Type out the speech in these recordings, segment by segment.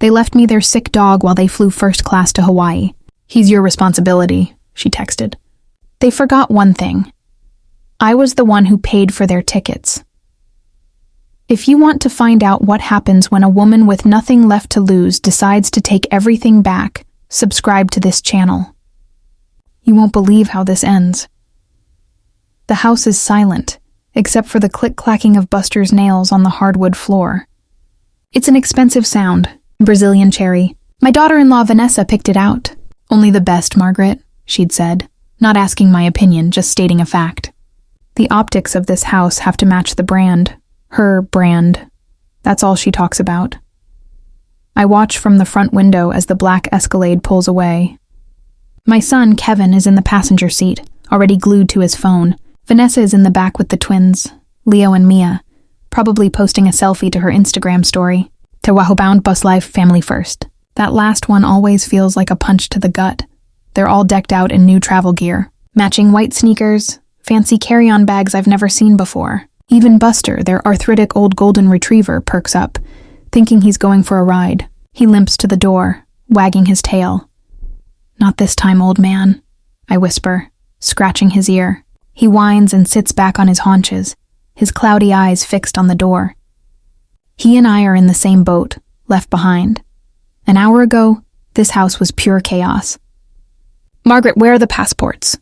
They left me their sick dog while they flew first class to Hawaii. He's your responsibility, she texted. They forgot one thing. I was the one who paid for their tickets. If you want to find out what happens when a woman with nothing left to lose decides to take everything back, subscribe to this channel. You won't believe how this ends. The house is silent, except for the click-clacking of Buster's nails on the hardwood floor. It's an expensive sound, Brazilian cherry. My daughter-in-law Vanessa picked it out. Only the best, Margaret, she'd said, not asking my opinion, just stating a fact. The optics of this house have to match the brand. Her brand. That's all she talks about. I watch from the front window as the black Escalade pulls away. My son, Kevin, is in the passenger seat, already glued to his phone. Vanessa is in the back with the twins, Leo and Mia, probably posting a selfie to her Instagram story. Te Wahoo-bound bus life, family first. That last one always feels like a punch to the gut. They're all decked out in new travel gear, matching white sneakers, fancy carry-on bags I've never seen before. Even Buster, their arthritic old golden retriever, perks up, thinking he's going for a ride. He limps to the door, wagging his tail. Not this time, old man, I whisper, scratching his ear. He whines and sits back on his haunches, his cloudy eyes fixed on the door. He and I are in the same boat, left behind. An hour ago, this house was pure chaos. Margaret, where are the passports?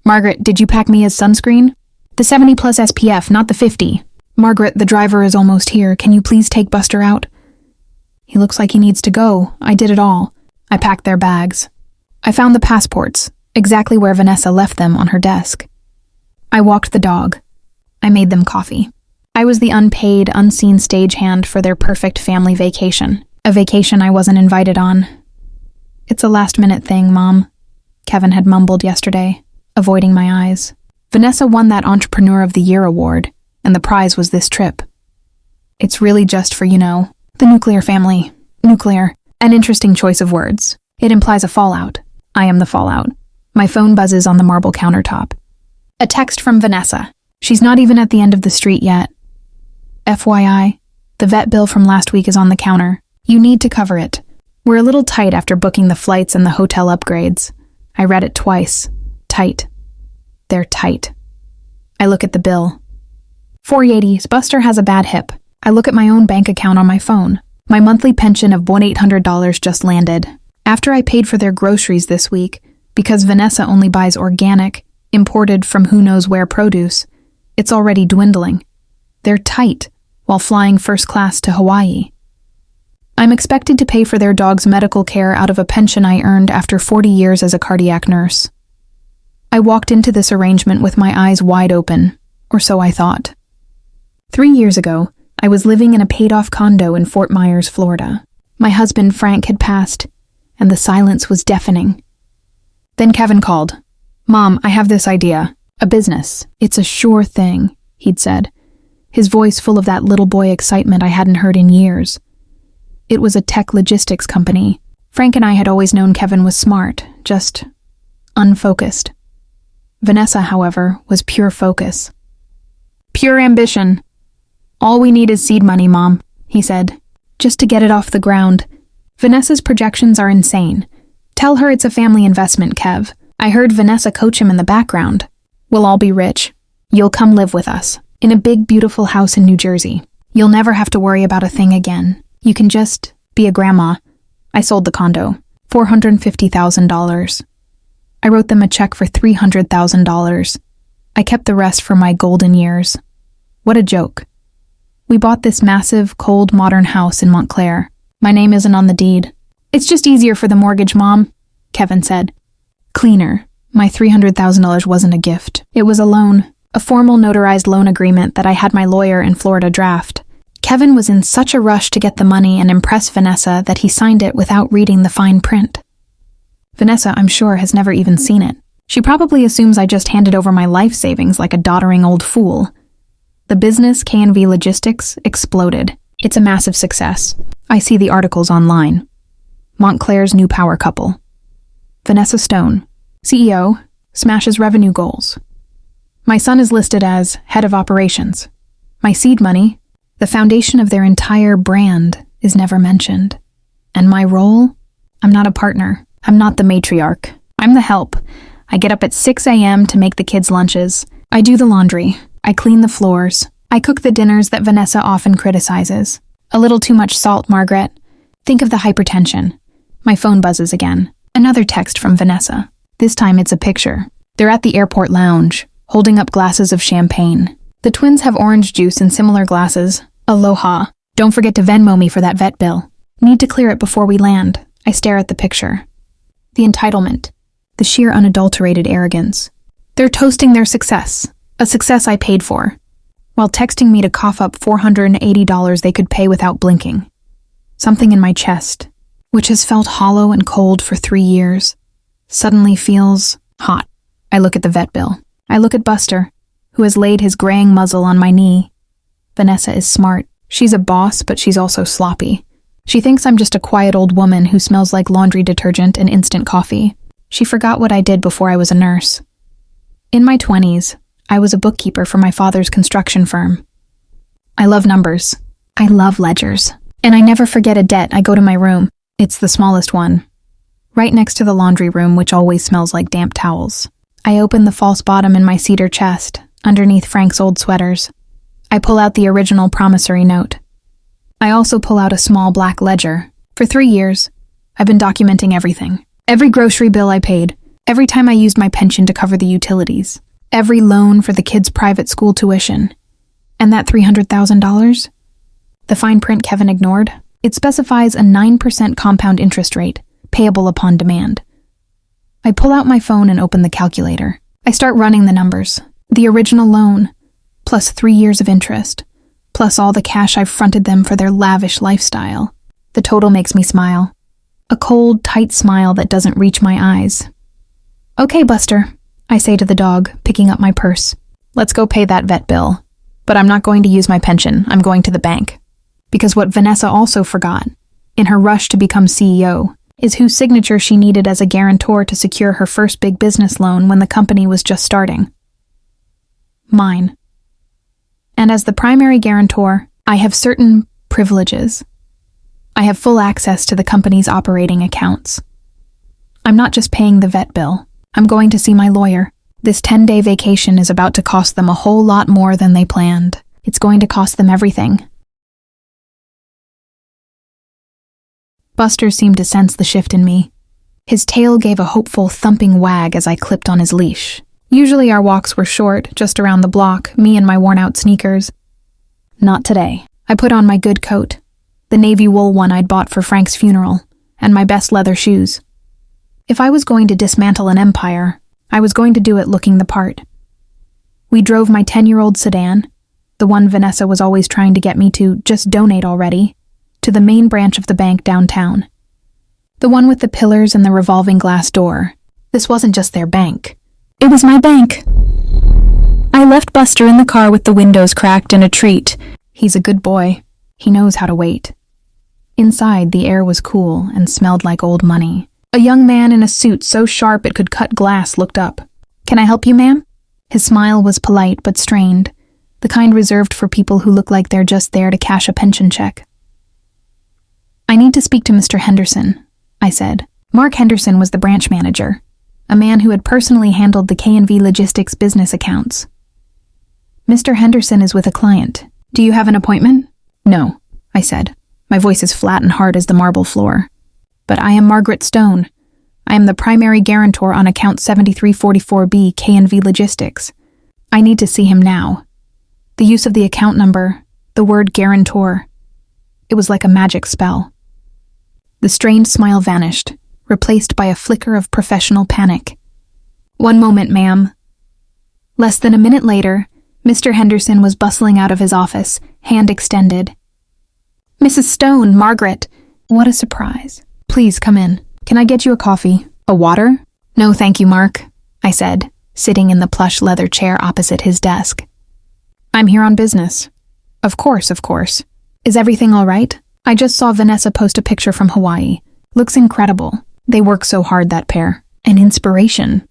Margaret, did you pack Mia's sunscreen? The 70 plus SPF, not the 50. Margaret, the driver is almost here. Can you please take Buster out? He looks like he needs to go. I did it all. I packed their bags. I found the passports, exactly where Vanessa left them on her desk. I walked the dog. I made them coffee. I was the unpaid, unseen stagehand for their perfect family vacation. A vacation I wasn't invited on. It's a last-minute thing, Mom, Kevin had mumbled yesterday, avoiding my eyes. Vanessa won that Entrepreneur of the Year award, and the prize was this trip. It's really just for, the nuclear family. Nuclear. An interesting choice of words. It implies a fallout. I am the fallout. My phone buzzes on the marble countertop. A text from Vanessa. She's not even at the end of the street yet. FYI, the vet bill from last week is on the counter. You need to cover it. We're a little tight after booking the flights and the hotel upgrades. I read it twice. Tight. They're tight. I look at the bill. 480s. Buster has a bad hip. I look at my own bank account on my phone. My monthly pension of $1,800 just landed. After I paid for their groceries this week, because Vanessa only buys organic, imported from who knows where produce, it's already dwindling. They're tight, while flying first class to Hawaii. I'm expected to pay for their dog's medical care out of a pension I earned after 40 years as a cardiac nurse. I walked into this arrangement with my eyes wide open, or so I thought. 3 years ago, I was living in a paid-off condo in Fort Myers, Florida. My husband, Frank, had passed, and the silence was deafening. Then Kevin called. Mom, I have this idea. A business. It's a sure thing, he'd said, his voice full of that little boy excitement I hadn't heard in years. It was a tech logistics company. Frank and I had always known Kevin was smart, just unfocused. Vanessa, however, was pure focus. Pure ambition. All we need is seed money, Mom, he said, just to get it off the ground. Vanessa's projections are insane. Tell her it's a family investment, Kev. I heard Vanessa coach him in the background. We'll all be rich. You'll come live with us, in a big, beautiful house in New Jersey. You'll never have to worry about a thing again. You can just be a grandma. I sold the condo. $450,000. I wrote them a check for $300,000. I kept the rest for my golden years. What a joke. We bought this massive, cold, modern house in Montclair. My name isn't on the deed. It's just easier for the mortgage, Mom, Kevin said. Cleaner. My $300,000 wasn't a gift. It was a loan, a formal notarized loan agreement that I had my lawyer in Florida draft. Kevin was in such a rush to get the money and impress Vanessa that he signed it without reading the fine print. Vanessa, I'm sure, has never even seen it. She probably assumes I just handed over my life savings like a doddering old fool. The business, K&V Logistics, exploded. It's a massive success. I see the articles online. Montclair's new power couple. Vanessa Stone, CEO, smashes revenue goals. My son is listed as head of operations. My seed money, the foundation of their entire brand, is never mentioned. And my role? I'm not a partner. I'm not the matriarch. I'm the help. I get up at 6 a.m. to make the kids' lunches. I do the laundry. I clean the floors. I cook the dinners that Vanessa often criticizes. A little too much salt, Margaret. Think of the hypertension. My phone buzzes again. Another text from Vanessa. This time it's a picture. They're at the airport lounge, holding up glasses of champagne. The twins have orange juice in similar glasses. Aloha. Don't forget to Venmo me for that vet bill. Need to clear it before we land. I stare at the picture. The entitlement. The sheer unadulterated arrogance. They're toasting their success. A success I paid for. While texting me to cough up $480 they could pay without blinking. Something in my chest, which has felt hollow and cold for 3 years, suddenly feels hot. I look at the vet bill. I look at Buster, who has laid his graying muzzle on my knee. Vanessa is smart. She's a boss, but she's also sloppy. She thinks I'm just a quiet old woman who smells like laundry detergent and instant coffee. She forgot what I did before I was a nurse. In my 20s, I was a bookkeeper for my father's construction firm. I love numbers. I love ledgers. And I never forget a debt. I go to my room. It's the smallest one, right next to the laundry room, which always smells like damp towels. I open the false bottom in my cedar chest, underneath Frank's old sweaters. I pull out the original promissory note. I also pull out a small black ledger. For 3 years, I've been documenting everything. Every grocery bill I paid, every time I used my pension to cover the utilities, every loan for the kids' private school tuition. And that $300,000? The fine print Kevin ignored. It specifies a 9% compound interest rate, payable upon demand. I pull out my phone and open the calculator. I start running the numbers. The original loan, plus 3 years of interest, plus all the cash I've fronted them for their lavish lifestyle. The total makes me smile. A cold, tight smile that doesn't reach my eyes. Okay, Buster, I say to the dog, picking up my purse. Let's go pay that vet bill. But I'm not going to use my pension. I'm going to the bank. Because what Vanessa also forgot, in her rush to become CEO, is whose signature she needed as a guarantor to secure her first big business loan when the company was just starting. Mine. And as the primary guarantor, I have certain privileges. I have full access to the company's operating accounts. I'm not just paying the vet bill. I'm going to see my lawyer. This 10-day vacation is about to cost them a whole lot more than they planned. It's going to cost them everything. Buster seemed to sense the shift in me. His tail gave a hopeful, thumping wag as I clipped on his leash. Usually our walks were short, just around the block, me and my worn-out sneakers. Not today. I put on my good coat, the navy wool one I'd bought for Frank's funeral, and my best leather shoes. If I was going to dismantle an empire, I was going to do it looking the part. We drove my 10-year-old sedan, the one Vanessa was always trying to get me to just donate already, to the main branch of the bank downtown. The one with the pillars and the revolving glass door. This wasn't just their bank. It was my bank. I left Buster in the car with the windows cracked and a treat. He's a good boy. He knows how to wait. Inside, the air was cool and smelled like old money. A young man in a suit so sharp it could cut glass looked up. "Can I help you, ma'am?" His smile was polite but strained, the kind reserved for people who look like they're just there to cash a pension check. "I need to speak to Mr. Henderson," I said. Mark Henderson was the branch manager, a man who had personally handled the K&V Logistics business accounts. "Mr. Henderson is with a client. Do you have an appointment?" "No," I said. My voice is flat and hard as the marble floor. "But I am Margaret Stone. I am the primary guarantor on account 7344B K&V Logistics. I need to see him now." The use of the account number, the word guarantor. It was like a magic spell. The strained smile vanished, replaced by a flicker of professional panic. "One moment, ma'am." Less than a minute later, Mr. Henderson was bustling out of his office, hand extended. "Mrs. Stone, Margaret." What a surprise. "Please come in. Can I get you a coffee? A water?" "No, thank you, Mark," I said, sitting in the plush leather chair opposite his desk. "I'm here on business." Of course. Is everything all right? I just saw Vanessa post a picture from Hawaii. Looks incredible. They work so hard, that pair. An inspiration."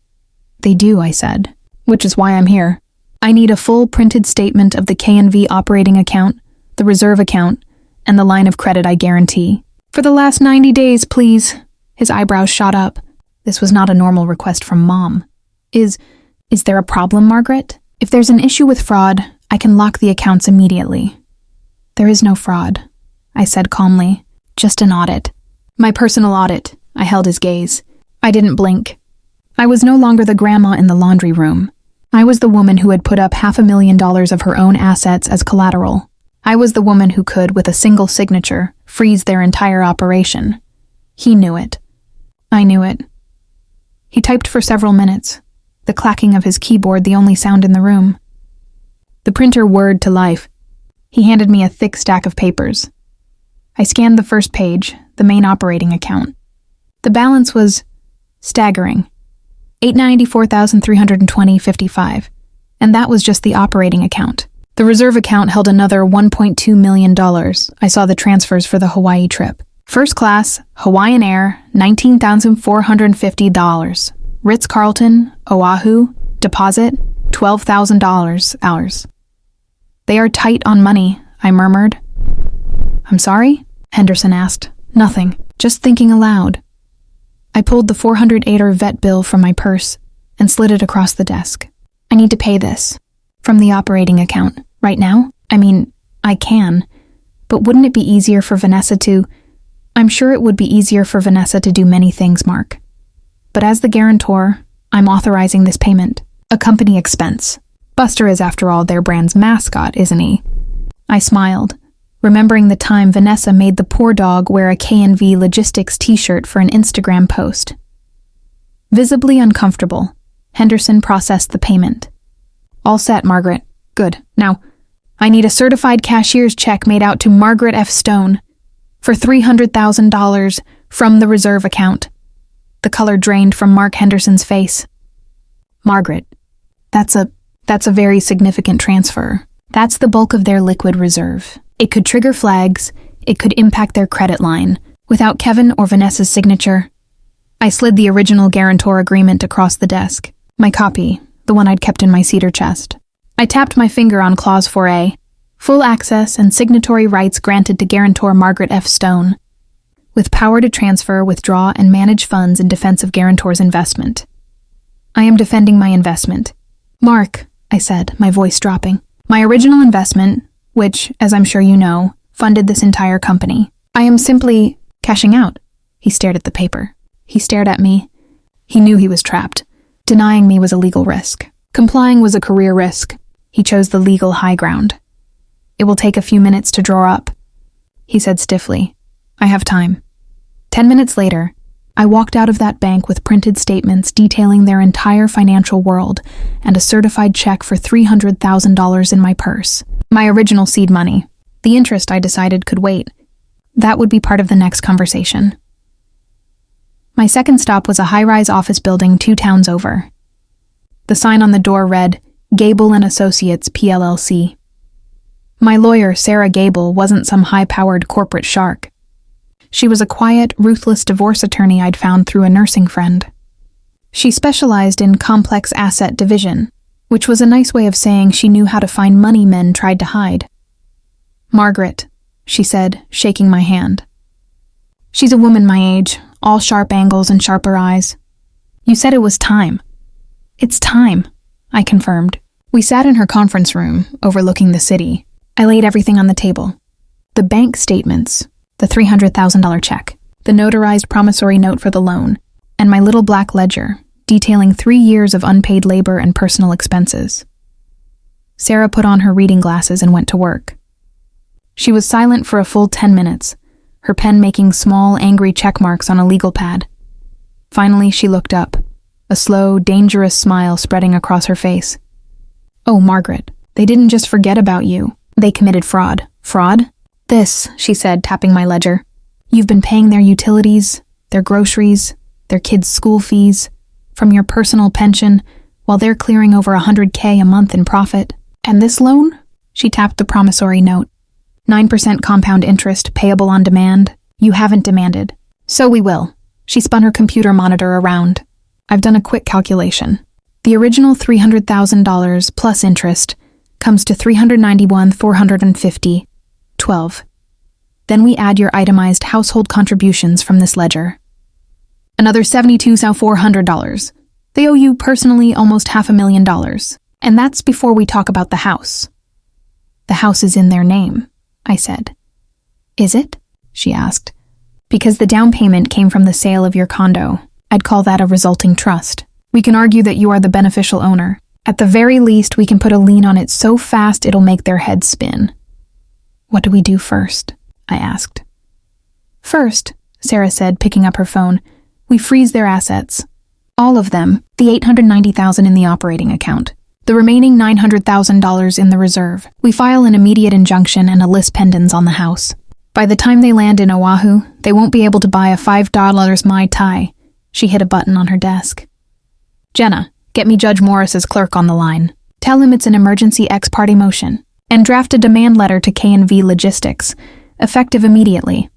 "They do," I said, "which is why I'm here. I need a full printed statement of the K&V operating account, the reserve account, and the line of credit I guarantee. For the last 90 days, please. His eyebrows shot up. This was not a normal request from Mom. Is there a problem, Margaret? If there's an issue with fraud, I can lock the accounts immediately. There is no fraud, I said calmly. Just an audit. My personal audit. I held his gaze. I didn't blink. I was no longer the grandma in the laundry room. I was the woman who had put up $500,000 of her own assets as collateral. I was the woman who could, with a single signature, freeze their entire operation. He knew it. I knew it. He typed for several minutes, the clacking of his keyboard the only sound in the room. The printer whirred to life. He handed me a thick stack of papers. I scanned the first page, the main operating account. The balance was staggering. $894,320.55, and that was just the operating account. The reserve account held another $1.2 million. I saw the transfers for the Hawaii trip. First class, Hawaiian Air, $19,450. Ritz-Carlton, Oahu, deposit, $12,000 ours. They are tight on money, I murmured. I'm sorry? Henderson asked. Nothing, just thinking aloud. I pulled the $408 vet bill from my purse and slid it across the desk. I need to pay this. From the operating account. Right now? I mean, I can. But wouldn't it be easier for Vanessa to... I'm sure it would be easier for Vanessa to do many things, Mark. But as the guarantor, I'm authorizing this payment. A company expense. Buster is, after all, their brand's mascot, isn't he? I smiled, remembering the time Vanessa made the poor dog wear a K&V Logistics t-shirt for an Instagram post. Visibly uncomfortable, Henderson processed the payment. All set, Margaret. Good. Now, I need a certified cashier's check made out to Margaret F. Stone for $300,000 from the reserve account. The color drained from Mark Henderson's face. Margaret, that's a very significant transfer. That's the bulk of their liquid reserve. It could trigger flags. It could impact their credit line. Without Kevin or Vanessa's signature, I slid the original guarantor agreement across the desk. My copy, the one I'd kept in my cedar chest. I tapped my finger on Clause 4A. Full access and signatory rights granted to guarantor Margaret F. Stone, with power to transfer, withdraw, and manage funds in defense of guarantor's investment. I am defending my investment. Mark, I said, my voice dropping. My original investment, which, as I'm sure you know, funded this entire company. I am simply cashing out. He stared at the paper. He stared at me. He knew he was trapped. Denying me was a legal risk. Complying was a career risk. He chose the legal high ground. It will take a few minutes to draw up, he said stiffly. I have time. 10 minutes later, I walked out of that bank with printed statements detailing their entire financial world and a certified check for $300,000 in my purse. My original seed money. The interest, I decided, could wait. That would be part of the next conversation. My second stop was a high-rise office building 2 towns over. The sign on the door read, Gable and Associates, PLLC. My lawyer, Sarah Gable, wasn't some high-powered corporate shark. She was a quiet, ruthless divorce attorney I'd found through a nursing friend. She specialized in complex asset division, which was a nice way of saying she knew how to find money men tried to hide. Margaret, she said, shaking my hand. She's a woman my age, all sharp angles and sharper eyes. You said it was time. It's time, I confirmed. We sat in her conference room, overlooking the city. I laid everything on the table. The bank statements, the $300,000 check, the notarized promissory note for the loan, and my little black ledger, detailing 3 years of unpaid labor and personal expenses. Sarah put on her reading glasses and went to work. She was silent for a full 10 minutes, her pen making small, angry check marks on a legal pad. Finally, she looked up, a slow, dangerous smile spreading across her face. Oh, Margaret, they didn't just forget about you. They committed fraud. Fraud? This, she said, tapping my ledger. You've been paying their utilities, their groceries, their kids' school fees, from your personal pension, while they're clearing over $100K a month in profit. And this loan? She tapped the promissory note. 9% compound interest, payable on demand. You haven't demanded. So we will. She spun her computer monitor around. I've done a quick calculation. The original $300,000 plus interest comes to $391,450. 12. Then we add your itemized household contributions from this ledger. Another $72,400. They owe you personally almost $500,000. And that's before we talk about the house. The house is in their name, I said. Is it? She asked. Because the down payment came from the sale of your condo. I'd call that a resulting trust. We can argue that you are the beneficial owner. At the very least, we can put a lien on it so fast it'll make their heads spin. What do we do first? I asked. First, Sarah said, picking up her phone, we freeze their assets. All of them, the $890,000 in the operating account. The remaining $900,000 in the reserve. We file an immediate injunction and a lis pendens on the house. By the time they land in Oahu, they won't be able to buy a $5 Mai Tai. She hit a button on her desk. Jenna, get me Judge Morris's clerk on the line. Tell him it's an emergency ex parte motion. And draft a demand letter to K&V Logistics, effective immediately.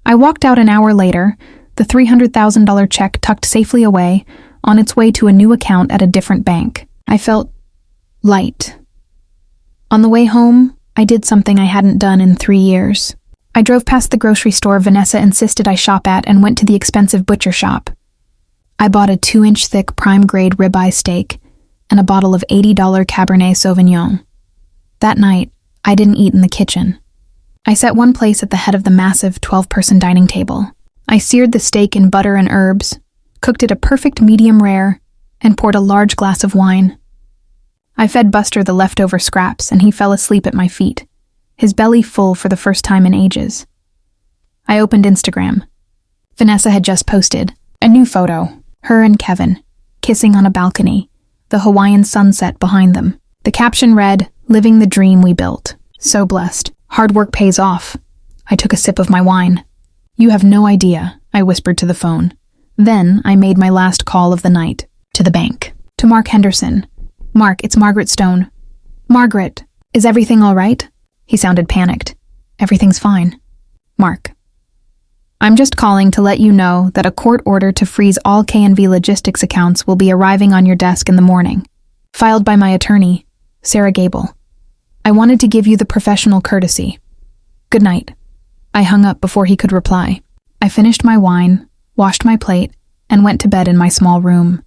I walked out an hour later, the $300,000 check tucked safely away, on its way to a new account at a different bank. I felt light. On the way home, I did something I hadn't done in 3 years. I drove past the grocery store Vanessa insisted I shop at and went to the expensive butcher shop. I bought a 2-inch thick prime-grade ribeye steak and a bottle of $80 Cabernet Sauvignon. That night, I didn't eat in the kitchen. I set one place at the head of the massive 12-person dining table. I seared the steak in butter and herbs, cooked it a perfect medium rare, and poured a large glass of wine. I fed Buster the leftover scraps, and he fell asleep at my feet, his belly full for the first time in ages. I opened Instagram. Vanessa had just posted a new photo, her and Kevin, kissing on a balcony, the Hawaiian sunset behind them. The caption read, "Living the dream we built. So blessed. Hard work pays off." I took a sip of my wine. "You have no idea," I whispered to the phone. Then I made my last call of the night, to the bank, to Mark Henderson. "Mark, it's Margaret Stone." "Margaret, is everything all right?" He sounded panicked. "Everything's fine." "Mark, I'm just calling to let you know that a court order to freeze all K&V Logistics accounts will be arriving on your desk in the morning. Filed by my attorney, Sarah Gable. I wanted to give you the professional courtesy. Good night." I hung up before he could reply. I finished my wine, washed my plate, and went to bed in my small room.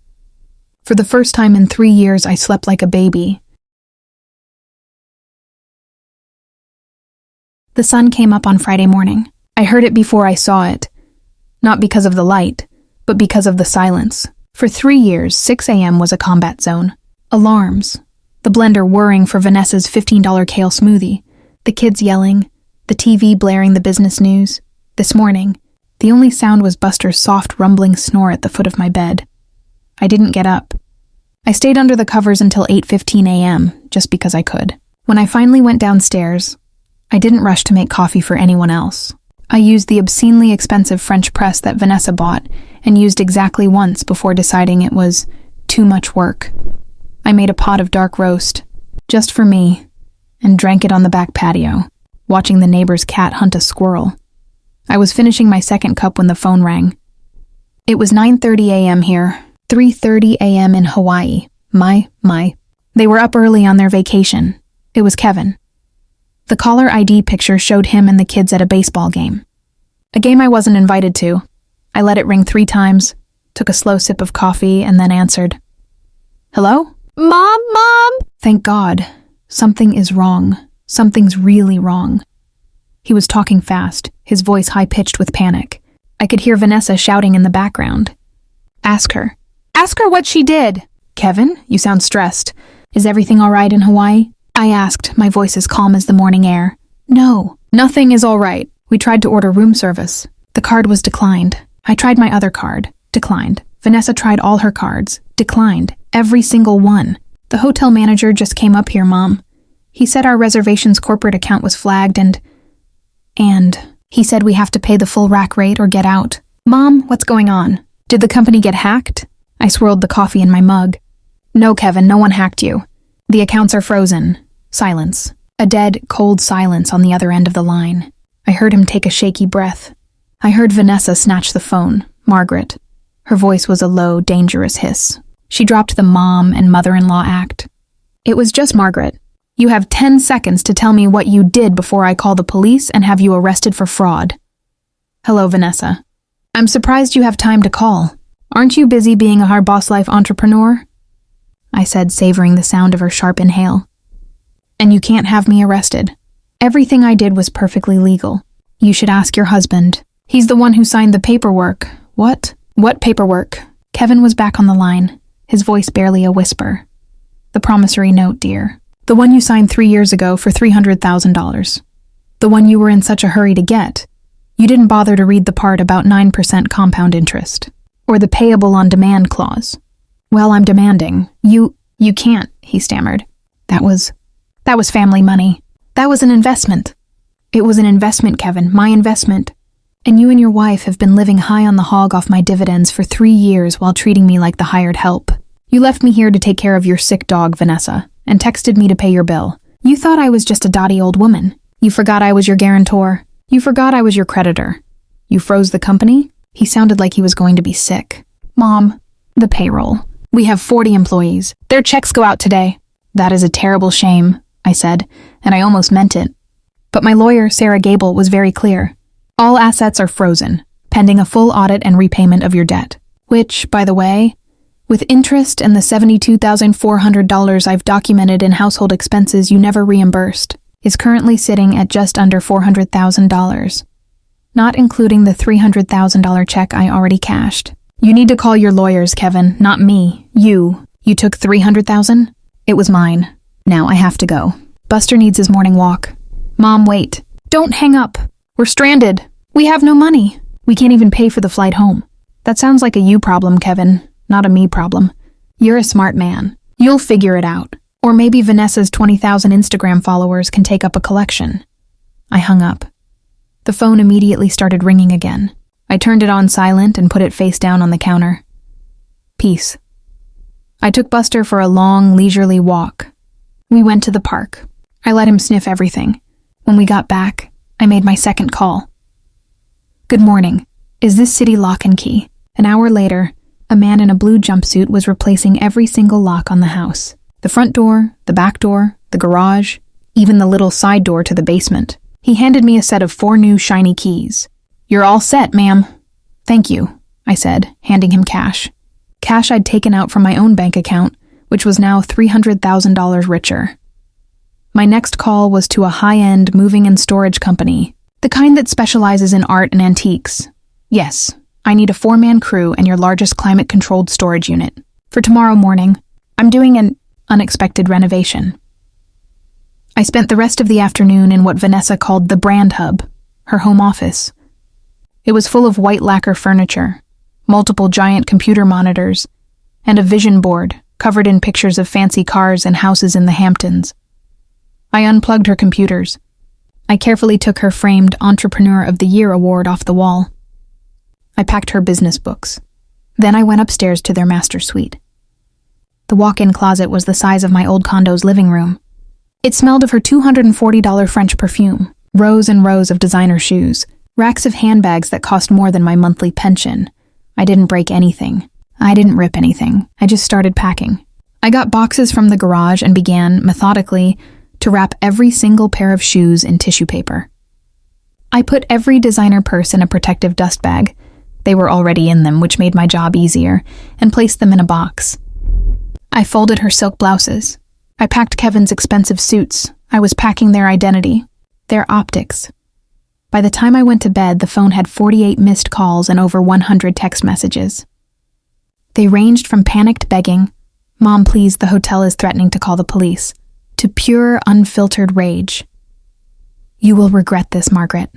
For the first time in 3 years, I slept like a baby. The sun came up on Friday morning. I heard it before I saw it. Not because of the light, but because of the silence. For 3 years, 6 a.m. was a combat zone. Alarms. The blender whirring for Vanessa's $15 kale smoothie. The kids yelling. The TV blaring the business news. This morning, the only sound was Buster's soft, rumbling snore at the foot of my bed. I didn't get up. I stayed under the covers until 8:15 a.m., just because I could. When I finally went downstairs, I didn't rush to make coffee for anyone else. I used the obscenely expensive French press that Vanessa bought and used exactly once before deciding it was too much work. I made a pot of dark roast, just for me, and drank it on the back patio, watching the neighbor's cat hunt a squirrel. I was finishing my second cup when the phone rang. It was 9:30 a.m. here, 3:30 a.m. in Hawaii. My. They were up early on their vacation. It was Kevin. The caller ID picture showed him and the kids at a baseball game. A game I wasn't invited to. I let it ring 3 times, took a slow sip of coffee, and then answered. "Hello? Mom? Thank God. Something is wrong. Something's really wrong." He was talking fast, his voice high-pitched with panic. I could hear Vanessa shouting in the background. Ask her. Ask her what she did." "Kevin, you sound stressed. Is everything all right in Hawaii?" I asked, my voice as calm as the morning air. "No, nothing is all right. We tried to order room service. The card was declined. I tried my other card. Declined. Vanessa tried all her cards. Declined. Every single one. The hotel manager just came up here, Mom. He said our reservations corporate account was flagged and he said we have to pay the full rack rate or get out. Mom, what's going on? Did the company get hacked?" I swirled the coffee in my mug. "No, Kevin, no one hacked you. The accounts are frozen." Silence. A dead, cold silence on the other end of the line. I heard him take a shaky breath. I heard Vanessa snatch the phone, Margaret. Her voice was a low, dangerous hiss. She dropped the mom and mother-in-law act. "It was just Margaret. You have 10 seconds to tell me what you did before I call the police and have you arrested for fraud. Hello, Vanessa. I'm surprised you have time to call. Aren't you busy being a hard boss life entrepreneur? I said, savoring the sound of her sharp inhale. And you can't have me arrested. Everything I did was perfectly legal. You should ask your husband. He's the one who signed the paperwork. What? What paperwork? Kevin was back on the line, his voice barely a whisper. The promissory note, dear. The one you signed 3 years ago for $300,000. The one you were in such a hurry to get. You didn't bother to read the part about 9% compound interest. Or the payable on demand clause. Well, I'm demanding. You can't, he stammered. That was family money. That was an investment. It was an investment, Kevin, my investment. And you and your wife have been living high on the hog off my dividends for 3 years while treating me like the hired help. You left me here to take care of your sick dog, Vanessa, and texted me to pay your bill. You thought I was just a dotty old woman. You forgot I was your guarantor. You forgot I was your creditor. You froze the company? He sounded like he was going to be sick. Mom, the payroll. We have 40 employees. Their checks go out today. That is a terrible shame, I said, and I almost meant it. But my lawyer, Sarah Gable, was very clear. All assets are frozen, pending a full audit and repayment of your debt. Which, by the way, with interest and the $72,400 I've documented in household expenses you never reimbursed, is currently sitting at just under $400,000. Not including the $300,000 check I already cashed. You need to call your lawyers, Kevin, not me. You took $300,000? It was mine. Now I have to go. Buster needs his morning walk. Mom, wait. Don't hang up. We're stranded. We have no money. We can't even pay for the flight home. That sounds like a you problem, Kevin, not a me problem. You're a smart man. You'll figure it out. Or maybe Vanessa's 20,000 Instagram followers can take up a collection. I hung up. The phone immediately started ringing again. I turned it on silent and put it face down on the counter. Peace. I took Buster for a long, leisurely walk. We went to the park. I let him sniff everything. When we got back, I made my second call. Good morning. Is this city lock and key? An hour later, a man in a blue jumpsuit was replacing every single lock on the house. The front door, the back door, the garage, even the little side door to the basement. He handed me a set of 4 new shiny keys. You're all set, ma'am. Thank you, I said, handing him cash. Cash I'd taken out from my own bank account, which was now $300,000 richer. My next call was to a high-end moving and storage company, the kind that specializes in art and antiques. Yes, I need a 4-man crew and your largest climate-controlled storage unit. For tomorrow morning, I'm doing an unexpected renovation. I spent the rest of the afternoon in what Vanessa called the brand hub, her home office. It was full of white lacquer furniture, multiple giant computer monitors, and a vision board covered in pictures of fancy cars and houses in the Hamptons. I unplugged her computers. I carefully took her framed Entrepreneur of the Year award off the wall. I packed her business books. Then I went upstairs to their master suite. The walk-in closet was the size of my old condo's living room. It smelled of her $240 French perfume, rows and rows of designer shoes, racks of handbags that cost more than my monthly pension. I didn't break anything. I didn't rip anything. I just started packing. I got boxes from the garage and began, methodically, to wrap every single pair of shoes in tissue paper. I put every designer purse in a protective dust bag. They were already in them, which made my job easier, and placed them in a box. I folded her silk blouses. I packed Kevin's expensive suits. I was packing their identity, their optics. By the time I went to bed, the phone had 48 missed calls and over 100 text messages. They ranged from panicked begging, "Mom, please, the hotel is threatening to call the police," to pure, unfiltered rage. "You will regret this, Margaret.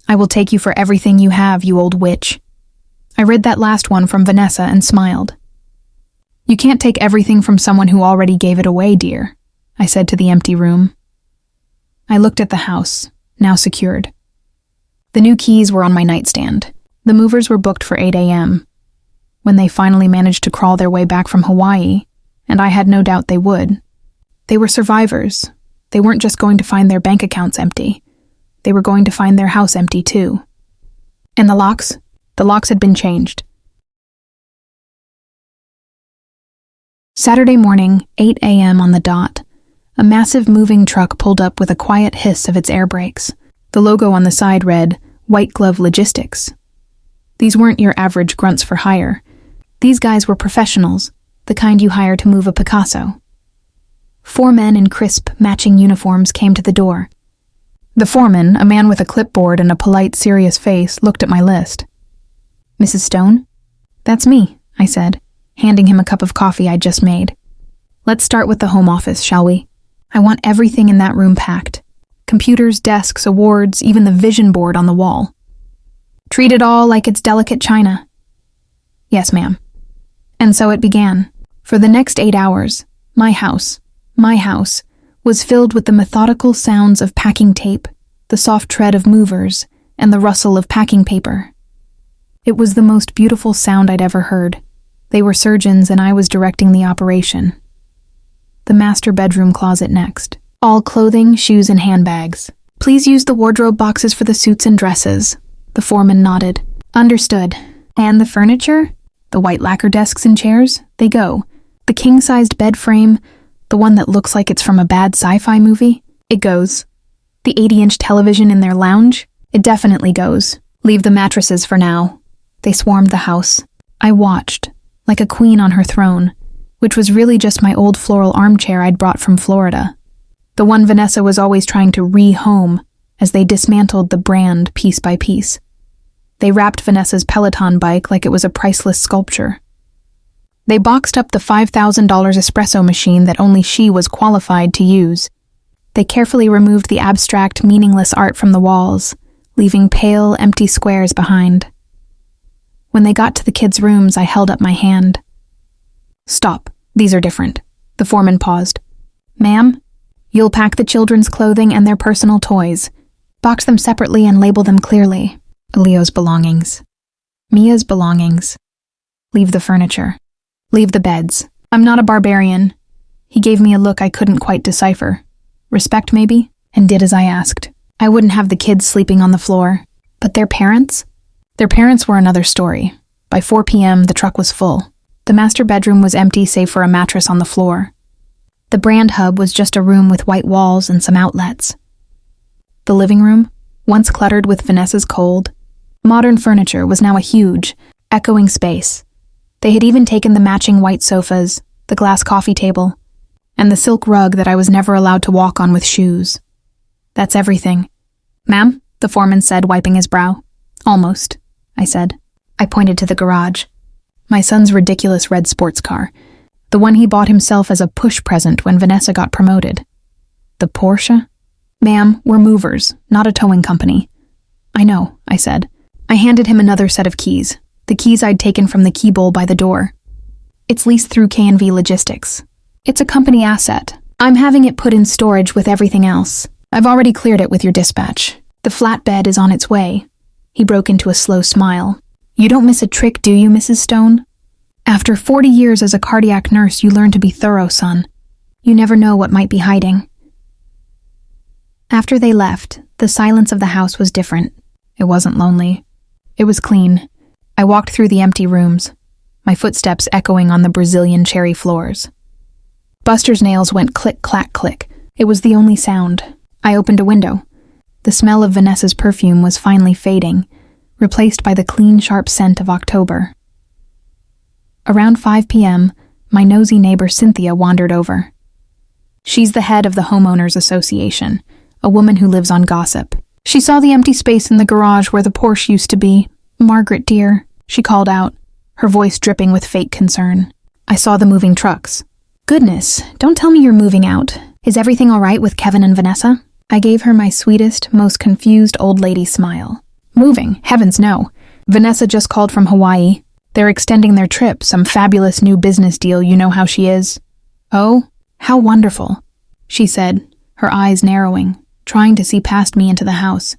I will take you for everything you have, you old witch." I read that last one from Vanessa and smiled. "You can't take everything from someone who already gave it away, dear," I said to the empty room. I looked at the house, now secured. The new keys were on my nightstand. The movers were booked for 8 a.m. When they finally managed to crawl their way back from Hawaii, and I had no doubt they would, they were survivors. They weren't just going to find their bank accounts empty. They were going to find their house empty too. And the locks? The locks had been changed. Saturday morning, 8 a.m. on the dot, A massive moving truck pulled up with a quiet hiss of its air brakes. The logo on the side read, White Glove Logistics. These weren't your average grunts for hire. These guys were professionals, the kind you hire to move a Picasso. 4 men in crisp, matching uniforms came to the door. The foreman, a man with a clipboard and a polite, serious face, looked at my list. Mrs. Stone? That's me, I said, handing him a cup of coffee I'd just made. Let's start with the home office, shall we? I want everything in that room packed. Computers, desks, awards, even the vision board on the wall. Treat it all like it's delicate china. Yes, ma'am. And so it began. For the next 8 hours, my house, was filled with the methodical sounds of packing tape, the soft tread of movers, and the rustle of packing paper. It was the most beautiful sound I'd ever heard. They were surgeons and I was directing the operation. The master bedroom closet next. All clothing, shoes, and handbags. Please use the wardrobe boxes for the suits and dresses. The foreman nodded. Understood. And the furniture? The white lacquer desks and chairs? They go. The king-sized bed frame, the one that looks like it's from a bad sci-fi movie? It goes. The 80-inch television in their lounge? It definitely goes. Leave the mattresses for now. They swarmed the house. I watched, like a queen on her throne, which was really just my old floral armchair I'd brought from Florida. The one Vanessa was always trying to re-home as they dismantled the brand piece by piece. They wrapped Vanessa's Peloton bike like it was a priceless sculpture. They boxed up the $5,000 espresso machine that only she was qualified to use. They carefully removed the abstract, meaningless art from the walls, leaving pale, empty squares behind. When they got to the kids' rooms, I held up my hand. Stop. These are different. The foreman paused. Ma'am, you'll pack the children's clothing and their personal toys. Box them separately and label them clearly. Leo's belongings. Mia's belongings. Leave the furniture. Leave the beds. I'm not a barbarian. He gave me a look I couldn't quite decipher. Respect, maybe? And did as I asked. I wouldn't have the kids sleeping on the floor. But their parents? Their parents were another story. By 4 p.m., the truck was full. The master bedroom was empty save for a mattress on the floor. The brand hub was just a room with white walls and some outlets. The living room, once cluttered with Vanessa's cold, modern furniture, was now a huge, echoing space. They had even taken the matching white sofas, the glass coffee table, and the silk rug that I was never allowed to walk on with shoes. That's everything. Ma'am, the foreman said, wiping his brow. Almost, I said. I pointed to the garage. My son's ridiculous red sports car, the one he bought himself as a push present when Vanessa got promoted. The Porsche? Ma'am, we're movers, not a towing company. I know, I said. I handed him another set of keys, the keys I'd taken from the key bowl by the door. It's leased through K&V Logistics. It's a company asset. I'm having it put in storage with everything else. I've already cleared it with your dispatch. The flatbed is on its way. He broke into a slow smile. You don't miss a trick, do you, Mrs. Stone? After 40 years as a cardiac nurse, you learn to be thorough, son. You never know what might be hiding. After they left, the silence of the house was different. It wasn't lonely. It was clean. I walked through the empty rooms, my footsteps echoing on the Brazilian cherry floors. Buster's nails went click, clack, click. It was the only sound. I opened a window. The smell of Vanessa's perfume was finally fading, replaced by the clean, sharp scent of October. Around 5 p.m., my nosy neighbor Cynthia wandered over. She's the head of the Homeowners Association, a woman who lives on gossip. She saw the empty space in the garage where the Porsche used to be. Margaret, dear, she called out, her voice dripping with fake concern. I saw the moving trucks. Goodness, don't tell me you're moving out. Is everything all right with Kevin and Vanessa? I gave her my sweetest, most confused old lady smile. Moving? Heavens no. Vanessa just called from Hawaii. They're extending their trip, some fabulous new business deal, you know how she is. Oh, how wonderful, she said, her eyes narrowing, trying to see past me into the house.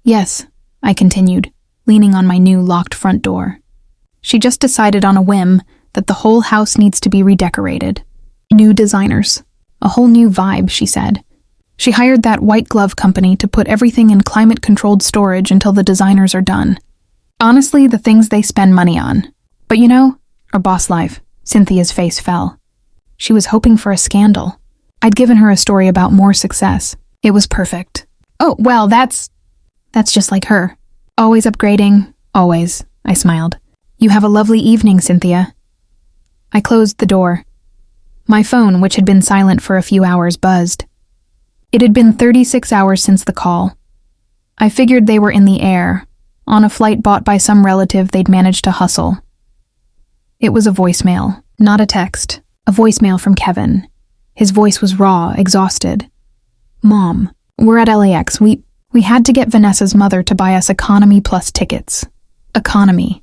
Yes, I continued, leaning on my new locked front door. She just decided on a whim that the whole house needs to be redecorated. New designers. A whole new vibe, she said. She hired that white glove company to put everything in climate-controlled storage until the designers are done. Honestly, the things they spend money on. But you know, our boss life. Cynthia's face fell. She was hoping for a scandal. I'd given her a story about more success. It was perfect. Oh, well, that's just like her. Always upgrading, always, I smiled. You have a lovely evening, Cynthia. I closed the door. My phone, which had been silent for a few hours, buzzed. It had been 36 hours since the call. I figured they were in the air, on a flight bought by some relative they'd managed to hustle. It was a voicemail, not a text. A voicemail from Kevin. His voice was raw, exhausted. Mom, we're at LAX. We had to get Vanessa's mother to buy us economy plus tickets. Economy.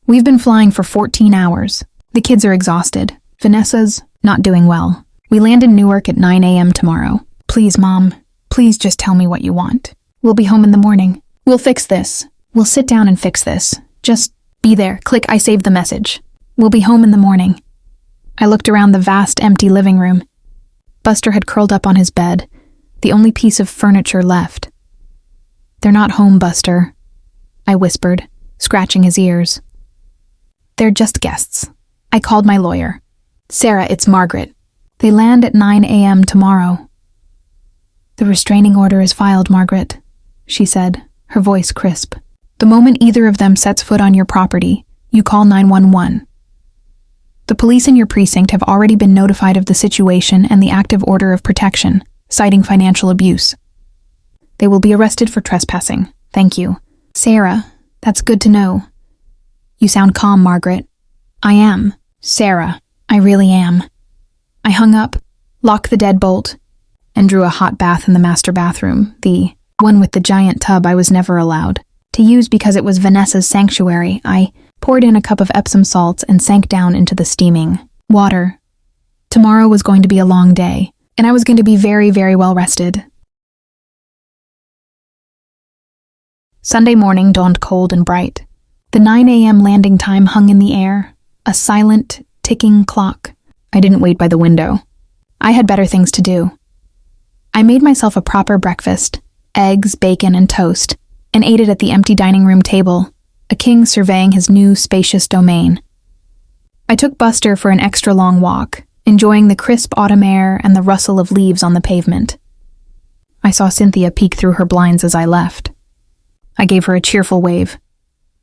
We've been flying for 14 hours. The kids are exhausted. Vanessa's not doing well. We land in Newark at 9 a.m. tomorrow. Please, Mom. Please just tell me what you want. We'll be home in the morning. We'll fix this. We'll sit down and fix this. Just be there. Click, I saved the message. We'll be home in the morning. I looked around the vast, empty living room. Buster had curled up on his bed, the only piece of furniture left. They're not home, Buster, I whispered, scratching his ears. They're just guests. I called my lawyer. Sarah, it's Margaret. They land at 9 a.m. tomorrow. The restraining order is filed, Margaret, she said, her voice crisp. The moment either of them sets foot on your property, you call 911. The police in your precinct have already been notified of the situation and the active order of protection, citing financial abuse. They will be arrested for trespassing. Thank you. Sarah, that's good to know. You sound calm, Margaret. I am. Sarah, I really am. I hung up, locked the deadbolt, and drew a hot bath in the master bathroom, the one with the giant tub I was never allowed to use because it was Vanessa's sanctuary. I poured in a cup of Epsom salts and sank down into the steaming water. Tomorrow was going to be a long day, and I was going to be very, very well rested. Sunday morning dawned cold and bright. The 9 a.m. landing time hung in the air, a silent, ticking clock. I didn't wait by the window. I had better things to do. I made myself a proper breakfast, eggs, bacon, and toast, and ate it at the empty dining room table, a king surveying his new, spacious domain. I took Buster for an extra long walk, enjoying the crisp autumn air and the rustle of leaves on the pavement. I saw Cynthia peek through her blinds as I left. I gave her a cheerful wave.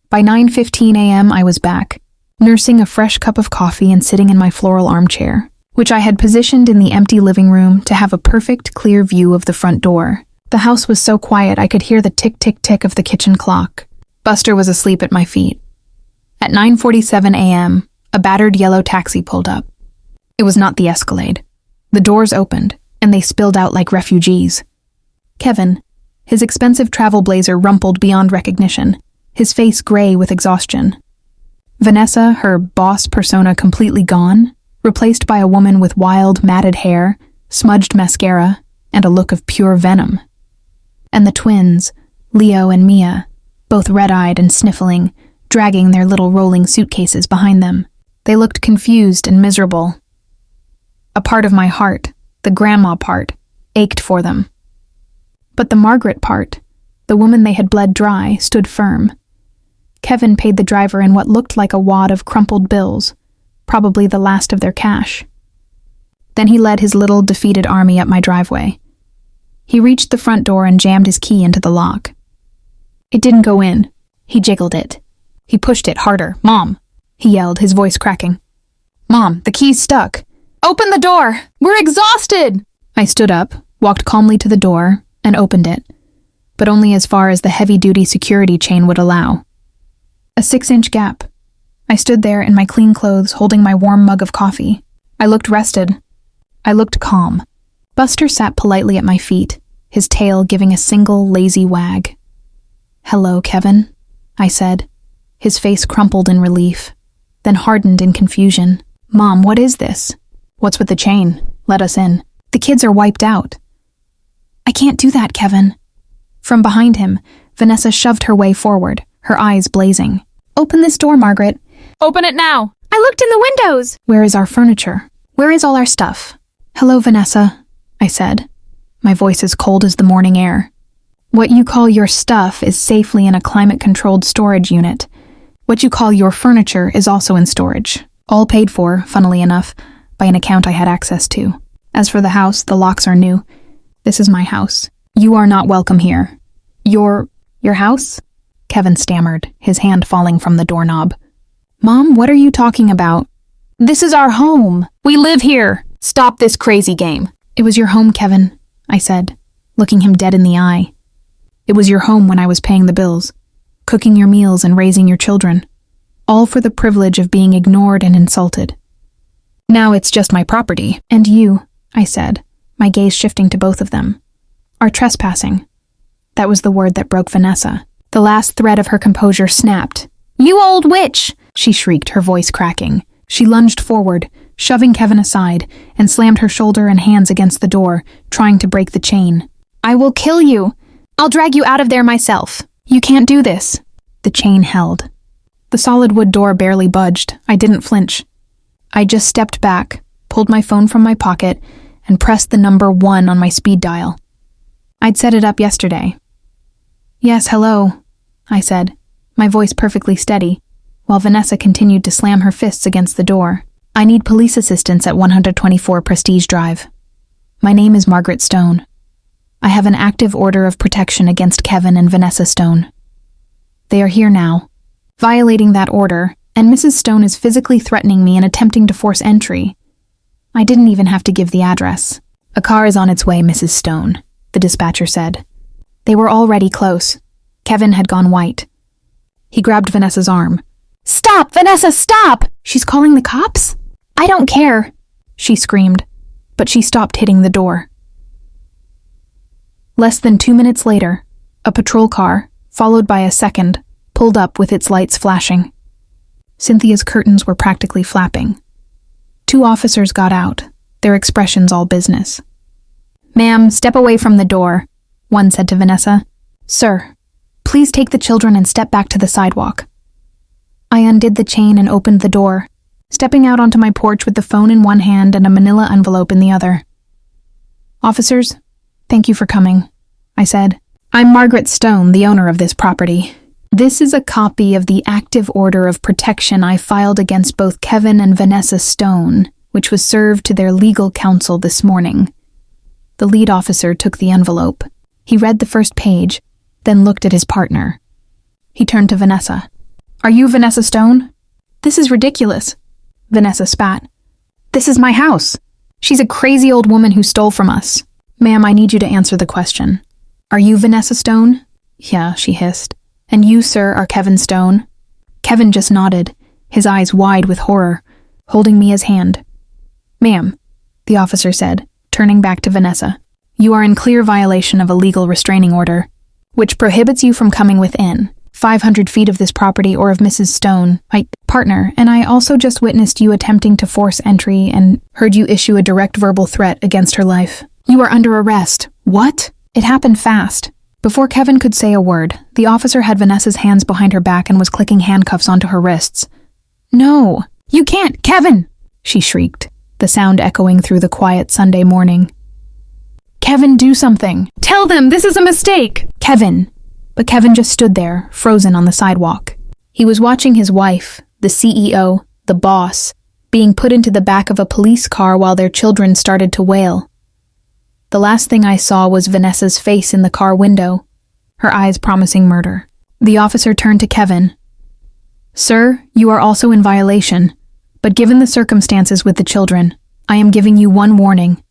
By 9:15 a.m. I was back, nursing a fresh cup of coffee and sitting in my floral armchair, which I had positioned in the empty living room to have a perfect, clear view of the front door. The house was so quiet I could hear the tick-tick-tick of the kitchen clock. Buster was asleep at my feet. At 9:47 a.m., a battered yellow taxi pulled up. It was not the Escalade. The doors opened, and they spilled out like refugees. Kevin, his expensive travel blazer rumpled beyond recognition, his face gray with exhaustion. Vanessa, her boss persona completely gone, replaced by a woman with wild, matted hair, smudged mascara, and a look of pure venom. And the twins, Leo and Mia, both red-eyed and sniffling, dragging their little rolling suitcases behind them. They looked confused and miserable. A part of my heart, the grandma part, ached for them. But the Margaret part, the woman they had bled dry, stood firm. Kevin paid the driver in what looked like a wad of crumpled bills, probably the last of their cash. Then he led his little, defeated army up my driveway. He reached the front door and jammed his key into the lock. It didn't go in. He jiggled it. He pushed it harder. Mom, he yelled, his voice cracking. Mom, the key's stuck. Open the door! We're exhausted! I stood up, walked calmly to the door, and opened it, but only as far as the heavy-duty security chain would allow. A 6-inch gap. I stood there in my clean clothes, holding my warm mug of coffee. I looked rested. I looked calm. Buster sat politely at my feet, his tail giving a single lazy wag. Hello, Kevin, I said. His face crumpled in relief, then hardened in confusion. Mom, what is this? What's with the chain? Let us in. The kids are wiped out. I can't do that, Kevin. From behind him, Vanessa shoved her way forward, her eyes blazing. Open this door, Margaret. Open it now. I looked in the windows. Where is our furniture? Where is all our stuff? Hello, Vanessa, I said, my voice as cold as the morning air. What you call your stuff is safely in a climate-controlled storage unit. What you call your furniture is also in storage, all paid for, funnily enough, by an account I had access to. As for the house, the locks are new. This is my house. You are not welcome here. Your house? Kevin stammered, his hand falling from the doorknob. Mom, what are you talking about? This is our home. We live here. Stop this crazy game. It was your home, Kevin, I said, looking him dead in the eye. It was your home when I was paying the bills, cooking your meals and raising your children, all for the privilege of being ignored and insulted. Now it's just my property. And you, I said, my gaze shifting to both of them, are trespassing. That was the word that broke Vanessa. The last thread of her composure snapped. You old witch! She shrieked, her voice cracking. She lunged forward, shoving Kevin aside, and slammed her shoulder and hands against the door, trying to break the chain. I will kill you! I'll drag you out of there myself. You can't do this. The chain held. The solid wood door barely budged. I didn't flinch. I just stepped back, pulled my phone from my pocket, and pressed the number 1 on my speed dial. I'd set it up yesterday. Yes, hello, I said, my voice perfectly steady, while Vanessa continued to slam her fists against the door. I need police assistance at 124 Prestige Drive. My name is Margaret Stone. I have an active order of protection against Kevin and Vanessa Stone. They are here now, violating that order, and Mrs. Stone is physically threatening me and attempting to force entry. I didn't even have to give the address. A car is on its way, Mrs. Stone, the dispatcher said. They were already close. Kevin had gone white. He grabbed Vanessa's arm. Stop, Vanessa, stop! She's calling the cops? I don't care, she screamed, but she stopped hitting the door. Less than 2 minutes later, a patrol car, followed by a second, pulled up with its lights flashing. Cynthia's curtains were practically flapping. 2 officers got out, their expressions all business. Ma'am, step away from the door, one said to Vanessa. Sir, please take the children and step back to the sidewalk. I undid the chain and opened the door, stepping out onto my porch with the phone in one hand and a manila envelope in the other. Officers, thank you for coming, I said. I'm Margaret Stone, the owner of this property. This is a copy of the active order of protection I filed against both Kevin and Vanessa Stone, which was served to their legal counsel this morning. The lead officer took the envelope. He read the first page, then looked at his partner. He turned to Vanessa. Are you Vanessa Stone? This is ridiculous, Vanessa spat. This is my house. She's a crazy old woman who stole from us. Ma'am, I need you to answer the question. Are you Vanessa Stone? Yeah, she hissed. And you, sir, are Kevin Stone? Kevin just nodded, his eyes wide with horror, holding me his hand. Ma'am, the officer said, turning back to Vanessa, you are in clear violation of a legal restraining order, which prohibits you from coming within 500 feet of this property or of Mrs. Stone, my partner, and I also just witnessed you attempting to force entry and heard you issue a direct verbal threat against her life. You are under arrest. What? It happened fast. Before Kevin could say a word, the officer had Vanessa's hands behind her back and was clicking handcuffs onto her wrists. No, you can't, Kevin, she shrieked, the sound echoing through the quiet Sunday morning. Kevin, do something. Tell them this is a mistake. Kevin. But Kevin just stood there, frozen on the sidewalk. He was watching his wife, the CEO, the boss, being put into the back of a police car while their children started to wail. The last thing I saw was Vanessa's face in the car window, her eyes promising murder. The officer turned to Kevin. Sir, you are also in violation, but given the circumstances with the children, I am giving you one warning.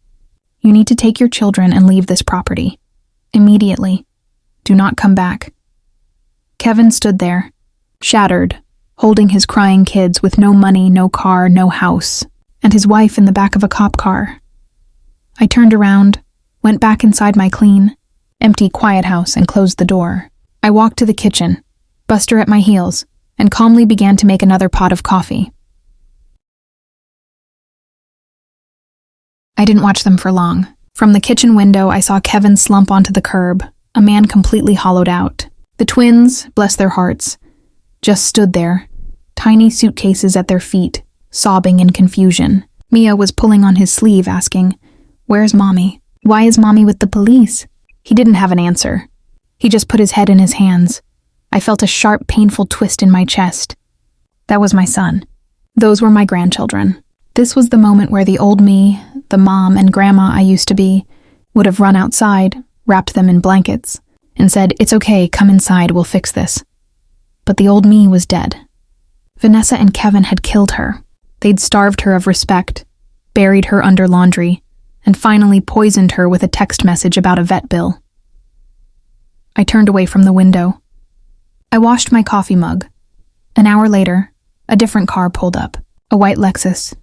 You need to take your children and leave this property. Immediately. Do not come back. Kevin stood there, shattered, holding his crying kids with no money, no car, no house, and his wife in the back of a cop car. I turned around, went back inside my clean, empty quiet house and closed the door. I walked to the kitchen, Buster at my heels, and calmly began to make another pot of coffee. I didn't watch them for long. From the kitchen window, I saw Kevin slump onto the curb, a man completely hollowed out. The twins, bless their hearts, just stood there, tiny suitcases at their feet, sobbing in confusion. Mia was pulling on his sleeve, asking, Where's Mommy? Why is Mommy with the police? He didn't have an answer. He just put his head in his hands. I felt a sharp, painful twist in my chest. That was my son. Those were my grandchildren. This was the moment where the old me, the mom and grandma I used to be, would have run outside, wrapped them in blankets, and said, "It's okay, come inside, we'll fix this." But the old me was dead. Vanessa and Kevin had killed her. They'd starved her of respect, buried her under laundry, and finally poisoned her with a text message about a vet bill. I turned away from the window. I washed my coffee mug. An hour later, a different car pulled up, a white Lexus.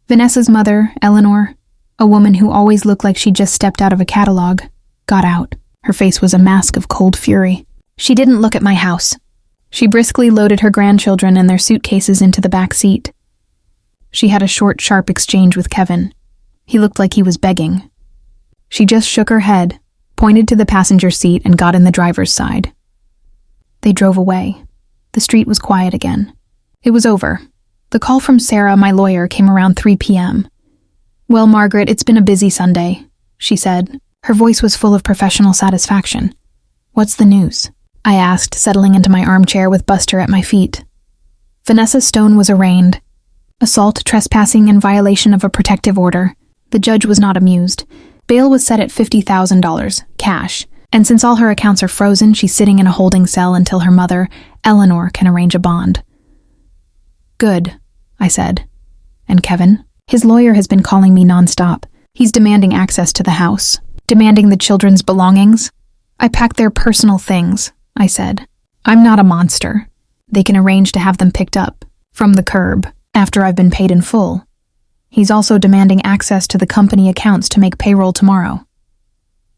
Vanessa's mother, Eleanor, a woman who always looked like she just stepped out of a catalog, got out. Her face was a mask of cold fury. She didn't look at my house. She briskly loaded her grandchildren and their suitcases into the back seat. She had a short, sharp exchange with Kevin. He looked like he was begging. She just shook her head, pointed to the passenger seat, and got in the driver's side. They drove away. The street was quiet again. It was over. The call from Sarah, my lawyer, came around 3 p.m. "Well, Margaret, it's been a busy Sunday," she said. Her voice was full of professional satisfaction. "What's the news?" I asked, settling into my armchair with Buster at my feet. Vanessa Stone was arraigned. Assault, trespassing, and violation of a protective order. The judge was not amused. Bail was set at $50,000, cash, and since all her accounts are frozen, she's sitting in a holding cell until her mother, Eleanor, can arrange a bond. "Good," I said. "And Kevin?" His lawyer has been calling me nonstop. He's demanding access to the house, demanding the children's belongings. "I packed their personal things," I said. "I'm not a monster. They can arrange to have them picked up, from the curb, after I've been paid in full." He's also demanding access to the company accounts to make payroll tomorrow.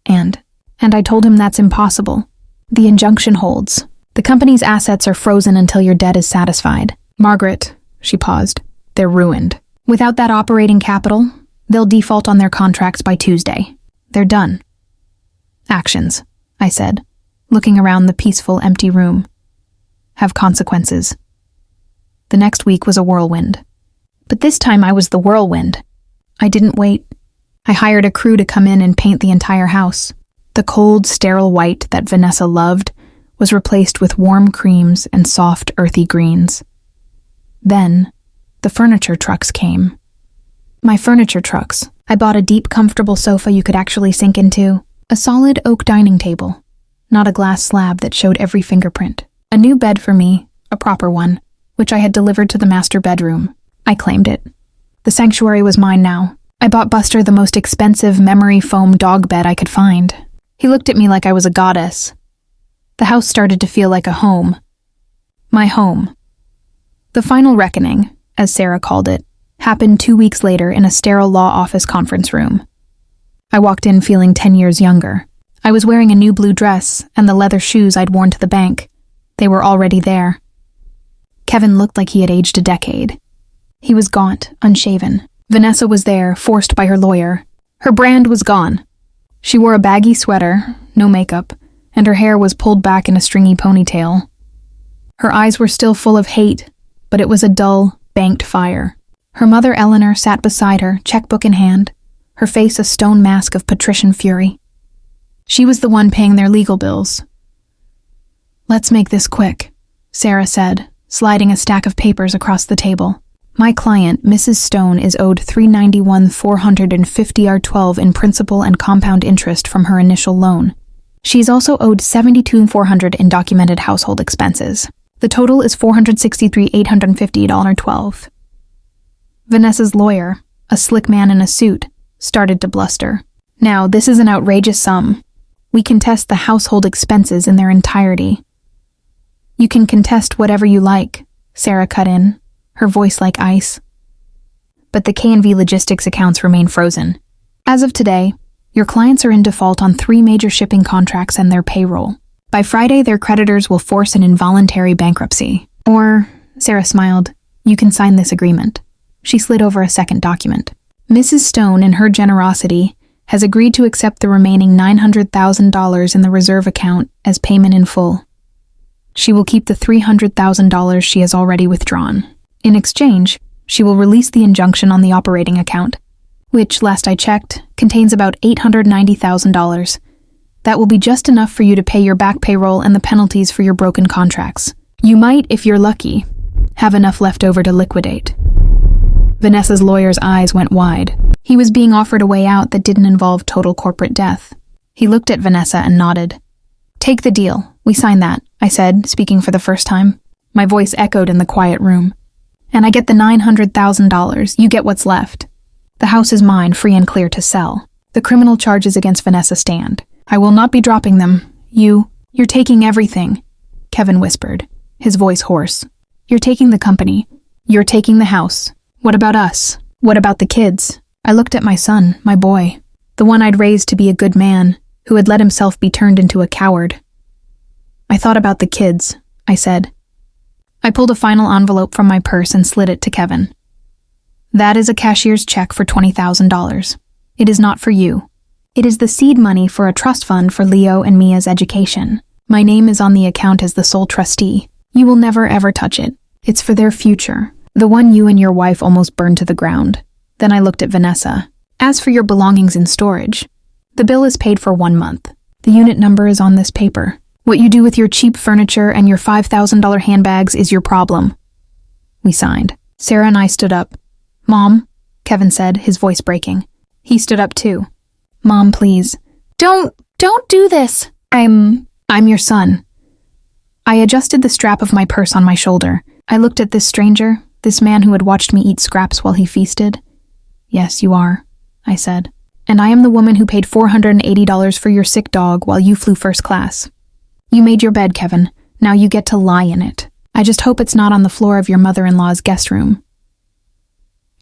And I told him that's impossible. The injunction holds. The company's assets are frozen until your debt is satisfied. "Margaret," she paused, "they're ruined. Without that operating capital, they'll default on their contracts by Tuesday. They're done." "Actions," I said, looking around the peaceful, empty room, "have consequences." The next week was a whirlwind. But this time I was the whirlwind. I didn't wait. I hired a crew to come in and paint the entire house. The cold, sterile white that Vanessa loved was replaced with warm creams and soft, earthy greens. Then, the furniture trucks came. My furniture trucks. I bought a deep, comfortable sofa you could actually sink into, a solid oak dining table, not a glass slab that showed every fingerprint, a new bed for me, a proper one, which I had delivered to the master bedroom. I claimed it. The sanctuary was mine now. I bought Buster the most expensive memory foam dog bed I could find. He looked at me like I was a goddess. The house started to feel like a home. My home. The final reckoning, as Sarah called it, happened 2 weeks later in a sterile law office conference room. I walked in feeling 10 years younger. I was wearing a new blue dress and the leather shoes I'd worn to the bank. They were already there. Kevin looked like he had aged a decade. He was gaunt, unshaven. Vanessa was there, forced by her lawyer. Her brand was gone. She wore a baggy sweater, no makeup, and her hair was pulled back in a stringy ponytail. Her eyes were still full of hate, but it was a dull, banked fire. Her mother, Eleanor, sat beside her, checkbook in hand, her face a stone mask of patrician fury. She was the one paying their legal bills. "Let's make this quick," Sarah said, sliding a stack of papers across the table. "My client, Mrs. Stone, is owed $391,450 in principal and compound interest from her initial loan. She is also owed $72,400 in documented household expenses. The total is $463,850.12. Vanessa's lawyer, a slick man in a suit, started to bluster. "Now, this is an outrageous sum. We contest the household expenses in their entirety." "You can contest whatever you like," Sarah cut in, her voice like ice. "But the K&V logistics accounts remain frozen. As of today, your clients are in default on 3 major shipping contracts and their payroll. By Friday, their creditors will force an involuntary bankruptcy. Or," Sarah smiled, "you can sign this agreement." She slid over a second document. "Mrs. Stone, in her generosity, has agreed to accept the remaining $900,000 in the reserve account as payment in full. She will keep the $300,000 she has already withdrawn. In exchange, she will release the injunction on the operating account, which, last I checked, contains about $890,000. That will be just enough for you to pay your back payroll and the penalties for your broken contracts. You might, if you're lucky, have enough left over to liquidate." Vanessa's lawyer's eyes went wide. He was being offered a way out that didn't involve total corporate death. He looked at Vanessa and nodded. "Take the deal. We sign that," I said, speaking for the first time. My voice echoed in the quiet room. "And I get the $900,000. You get what's left. The house is mine, free and clear to sell. The criminal charges against Vanessa stand. I will not be dropping them. You're taking everything," Kevin whispered, his voice hoarse. "You're taking the company. You're taking the house. What about us? What about the kids?" I looked at my son, my boy, the one I'd raised to be a good man, who had let himself be turned into a coward. "I thought about the kids," I said. I pulled a final envelope from my purse and slid it to Kevin. "That is a cashier's check for $20,000. It is not for you. It is the seed money for a trust fund for Leo and Mia's education. My name is on the account as the sole trustee. You will never ever touch it. It's for their future, the one you and your wife almost burned to the ground." Then I looked at Vanessa. "As for your belongings in storage, the bill is paid for 1 month. The unit number is on this paper. What you do with your cheap furniture and your $5,000 handbags is your problem." We signed. Sarah and I stood up. "Mom," Kevin said, his voice breaking. He stood up too. "Mom, please. Don't do this. I'm your son." I adjusted the strap of my purse on my shoulder. I looked at this stranger, this man who had watched me eat scraps while he feasted. "Yes, you are," I said. "And I am the woman who paid $480 for your sick dog while you flew first class. You made your bed, Kevin. Now you get to lie in it. I just hope it's not on the floor of your mother-in-law's guest room."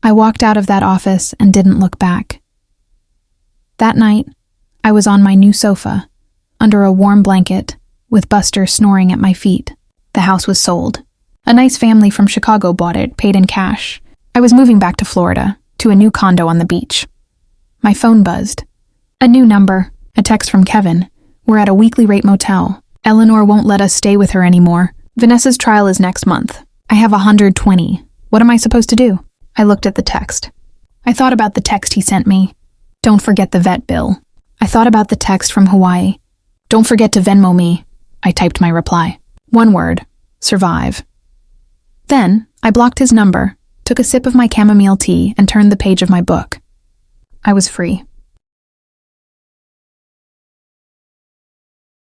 I walked out of that office and didn't look back. That night, I was on my new sofa, under a warm blanket, with Buster snoring at my feet. The house was sold. A nice family from Chicago bought it, paid in cash. I was moving back to Florida, to a new condo on the beach. My phone buzzed. A new number, a text from Kevin. "We're at a weekly rate motel. Eleanor won't let us stay with her anymore. Vanessa's trial is next month. I have 120. What am I supposed to do?" I looked at the text. I thought about the text he sent me. "Don't forget the vet bill." I thought about the text from Hawaii. "Don't forget to Venmo me." I typed my reply. One word: survive. Then, I blocked his number, took a sip of my chamomile tea, and turned the page of my book. I was free.